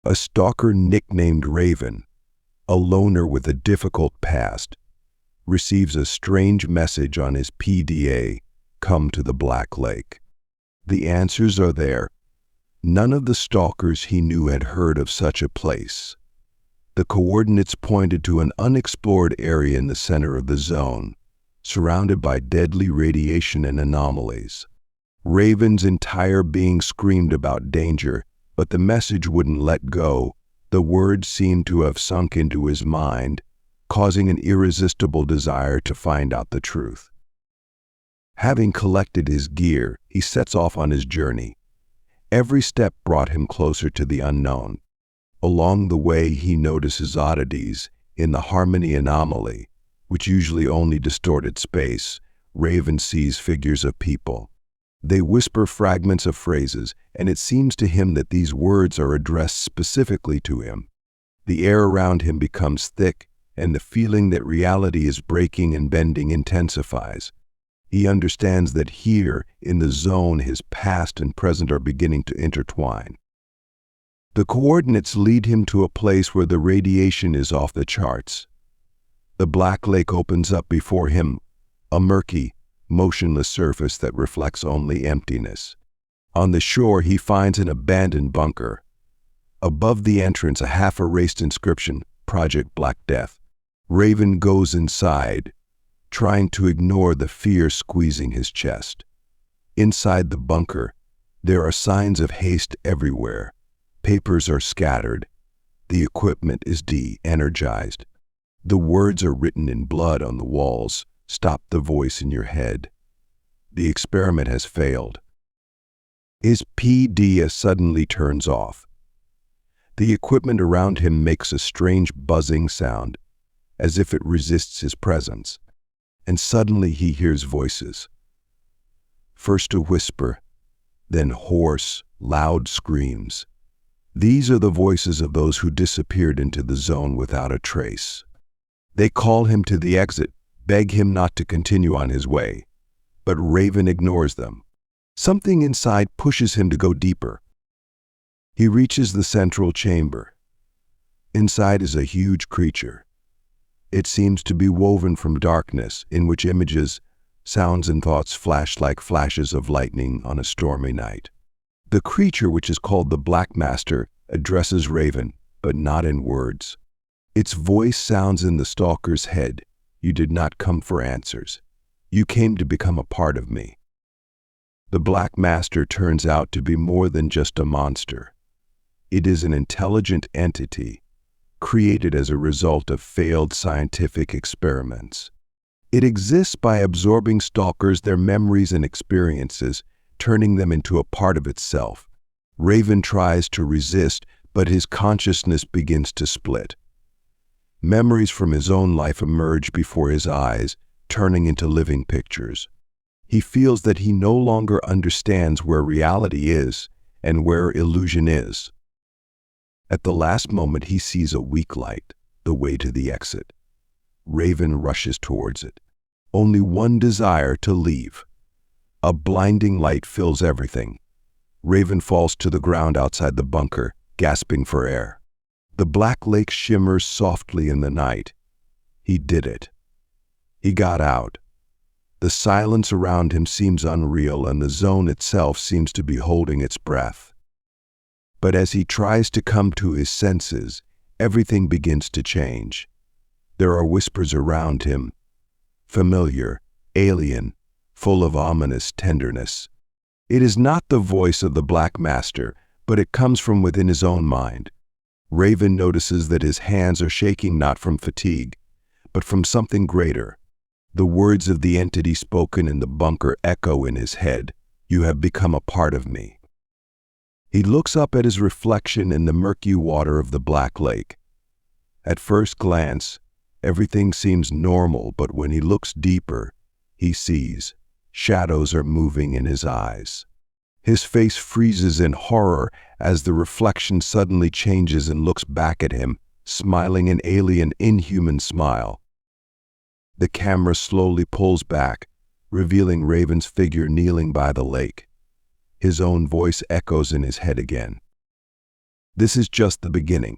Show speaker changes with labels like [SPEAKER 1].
[SPEAKER 1] A stalker nicknamed Raven, a loner with a difficult past, receives a strange message on his PDA, "Come to the Black Lake." The answers are there. None of the stalkers he knew had heard of such a place. The coordinates pointed to an unexplored area in the center of the zone, surrounded by deadly radiation and anomalies. Raven's entire being screamed about danger, but the message wouldn't let go. The words seemed to have sunk into his mind, causing an irresistible desire to find out the truth. Having collected his gear, he sets off on his journey. Every step brought him closer to the unknown. Along the way, he notices oddities. In the harmony anomaly, which usually only distorted space, Raven sees figures of people. They whisper fragments of phrases, and it seems to him that these words are addressed specifically to him. The air around him becomes thick, and the feeling that reality is breaking and bending intensifies. He understands that here, in the zone, his past and present are beginning to intertwine. The coordinates lead him to a place where the radiation is off the charts. The Black Lake opens up before him, a murky, motionless surface that reflects only emptiness. On the shore, he finds an abandoned bunker. Above the entrance, a half-erased inscription, "Project Black Death." Raven goes inside, trying to ignore the fear squeezing his chest. Inside the bunker, there are signs of haste everywhere. Papers are scattered. The equipment is de-energized. The words are written in blood on the walls. "Stop the voice in your head. The experiment has failed." His PDA suddenly turns off. The equipment around him makes a strange buzzing sound, as if it resists his presence. And suddenly he hears voices. First a whisper, then hoarse, loud screams. These are the voices of those who disappeared into the zone without a trace. They call him to the exit, beg him not to continue on his way. But Raven ignores them. Something inside pushes him to go deeper. He reaches the central chamber. Inside is a huge creature. It seems to be woven from darkness, in which images, sounds, and thoughts flash like flashes of lightning on a stormy night. The creature, which is called the Black Master, addresses Raven, but not in words. Its voice sounds in the stalker's head. "You did not come for answers. You came to become a part of me." The Black Master turns out to be more than just a monster. It is an intelligent entity, created as a result of failed scientific experiments. It exists by absorbing stalkers, their memories and experiences, turning them into a part of itself. Raven tries to resist, but his consciousness begins to split. Memories from his own life emerge before his eyes, turning into living pictures. He feels that he no longer understands where reality is and where illusion is. At the last moment, he sees a weak light, the way to the exit. Raven rushes towards it. Only one desire: to leave. A blinding light fills everything. Raven falls to the ground outside the bunker, gasping for air. The Black Lake shimmers softly in the night. He did it. He got out. The silence around him seems unreal, and the zone itself seems to be holding its breath. But as he tries to come to his senses, everything begins to change. There are whispers around him, familiar, alien, full of ominous tenderness. It is not the voice of the Black Master, but it comes from within his own mind. Raven notices that his hands are shaking not from fatigue, but from something greater. The words of the entity spoken in the bunker echo in his head. "You have become a part of me." He looks up at his reflection in the murky water of the Black Lake. At first glance, everything seems normal, but when he looks deeper, he sees shadows are moving in his eyes. His face freezes in horror as the reflection suddenly changes and looks back at him, smiling an alien, inhuman smile. The camera slowly pulls back, revealing Raven's figure kneeling by the lake. His own voice echoes in his head again. This is just the beginning.